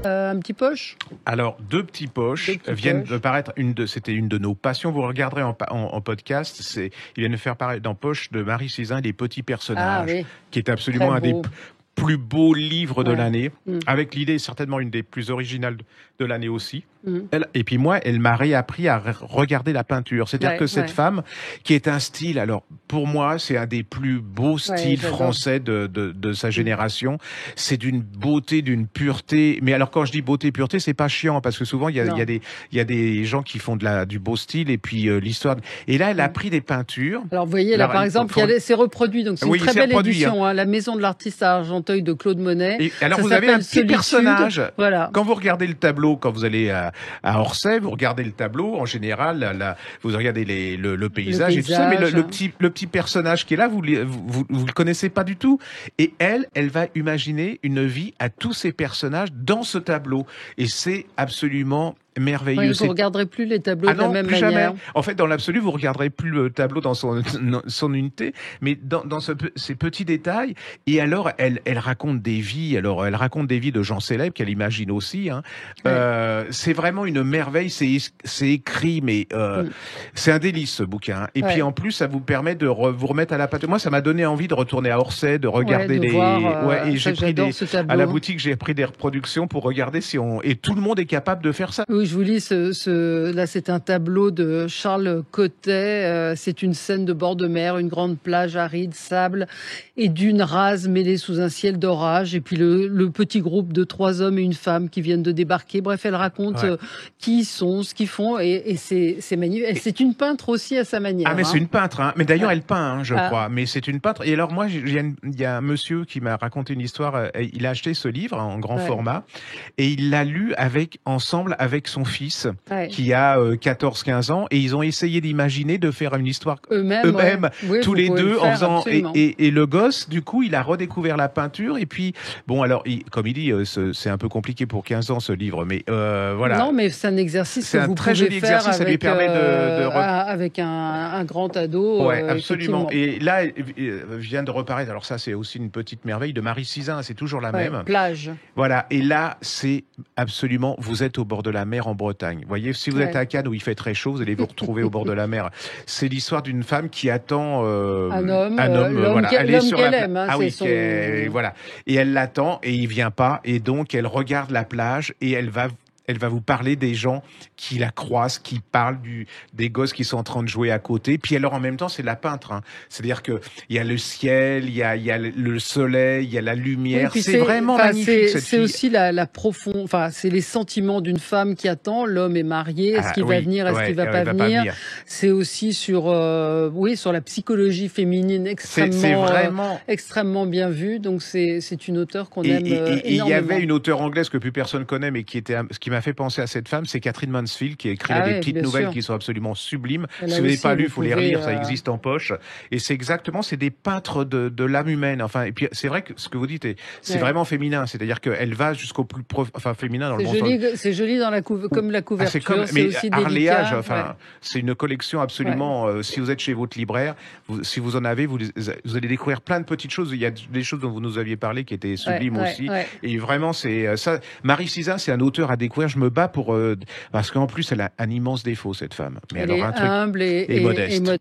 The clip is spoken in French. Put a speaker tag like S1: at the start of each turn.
S1: Un petit poche.
S2: Alors, deux petits poches viennent de paraître. C'était une de nos passions. Vous regarderez en podcast. Ils viennent de faire paraître dans Poche de Marie Sizun Les Petits Personnages, qui est absolument un des plus beaux livres de l'année, avec l'idée certainement une des plus originales de l'année aussi. Et puis moi, elle m'a réappris à regarder la peinture. C'est-à-dire que cette femme, qui est un style, alors pour moi, c'est un des plus beaux styles français de sa génération. C'est d'une beauté, d'une pureté. Mais alors quand je dis beauté, pureté, c'est pas chiant, parce que souvent il y a des gens qui font du beau style et puis l'histoire. Et là, elle a pris des peintures.
S1: Alors vous voyez là, par exemple, c'est reproduit. Donc c'est une très belle édition. Hein, La Maison de l'artiste à Argenteuil de Claude Monet.
S2: Et alors vous avez un petit personnage. Voilà. Quand vous regardez le tableau, quand vous allez à Orsay, vous regardez le tableau, en général, vous regardez le paysage et tout ça, mais le petit personnage qui est là, vous le connaissez pas du tout. Et elle va imaginer une vie à tous ces personnages dans ce tableau. Et c'est absolument merveilleux.
S1: Vous ne regarderez plus les tableaux de la même manière.
S2: Jamais. En fait, dans l'absolu, vous regarderez plus le tableau dans son unité, mais dans ces petits détails. Et alors, elle raconte des vies. Alors, elle raconte des vies de gens célèbres qu'elle imagine aussi. Hein. C'est vraiment une merveille. C'est écrit, mais c'est un délice ce bouquin. Et puis en plus, ça vous permet de vous remettre à la pâte. Moi, ça m'a donné envie de retourner à Orsay, de regarder et j'ai pris à la boutique, j'ai pris des reproductions pour regarder et tout le monde est capable de faire ça.
S1: Oui, je vous lis là, c'est un tableau de Charles Cottet. C'est une scène de bord de mer, une grande plage aride, sable et dunes rases mêlées sous un ciel d'orage. Et puis le petit groupe de 3 hommes et une femme qui viennent de débarquer. Bref, elle raconte qui ils sont, ce qu'ils font, et c'est magnifique. C'est une peintre aussi à sa manière.
S2: Ah, mais c'est une peintre, hein. Mais d'ailleurs, elle peint, je crois. Mais c'est une peintre. Et alors moi, il y a un monsieur qui m'a raconté une histoire. Il a acheté ce livre en grand format et il l'a lu ensemble avec son fils qui a 14-15 ans, et ils ont essayé d'imaginer de faire une histoire eux-mêmes tous les deux en faisant et le gosse, du coup, il a redécouvert la peinture. Et puis bon, alors comme il dit, c'est un peu compliqué pour 15 ans ce livre, mais voilà.
S1: Non, mais c'est un exercice
S2: c'est un très joli exercice, ça lui permet
S1: avec un grand ado.
S2: Ouais, absolument. Et là, vient de reparaître, alors ça c'est aussi une petite merveille, de Marie Sizun, c'est toujours la même.
S1: Plage.
S2: Voilà, et là c'est absolument, vous êtes au bord de la mer en Bretagne. Vous voyez, si vous êtes à Cannes où il fait très chaud, vous allez vous retrouver au bord de la mer. C'est l'histoire d'une femme qui attend
S1: un homme
S2: voilà.
S1: L'homme qu'elle aime. Hein,
S2: voilà. Et elle l'attend et il vient pas, et donc elle regarde la plage et elle va vous parler des gens qui la croisent, qui parlent des gosses qui sont en train de jouer à côté. Puis alors en même temps, c'est la peintre. Hein. C'est-à-dire que il y a le ciel, il y a le soleil, il y a la lumière. C'est vraiment magnifique.
S1: C'est aussi la profonde. Enfin, c'est les sentiments d'une femme qui attend. L'homme est marié. Est-ce qu'il va venir? Est-ce qu'il va pas venir? C'est aussi sur la psychologie féminine extrêmement bien vue. Donc c'est une auteure qu'on aime énormément.
S2: Il y avait une auteure anglaise que plus personne connaît, mais qui m'a fait penser à cette femme, c'est Catherine Mansfield, qui a écrit des petites nouvelles qui sont absolument sublimes. Si vous n'avez pas lu, il faut les relire, ça existe en poche. Et c'est des peintres de l'âme humaine. Enfin, et puis c'est vrai que ce que vous dites, c'est vraiment féminin. C'est-à-dire qu'elle va jusqu'au plus féminin dans le bon sens.
S1: C'est joli comme la couverture.
S2: Mais
S1: aussi
S2: Arléage, c'est une collection absolument. Si vous êtes chez votre libraire, si vous en avez, vous allez découvrir plein de petites choses. Il y a des choses dont vous nous aviez parlé qui étaient sublimes aussi. Et vraiment, c'est ça. Marie Sizun, c'est un auteur à découvrir. Je me bats parce qu'en plus, elle a un immense défaut, cette femme. Mais
S1: elle est humble et
S2: modeste.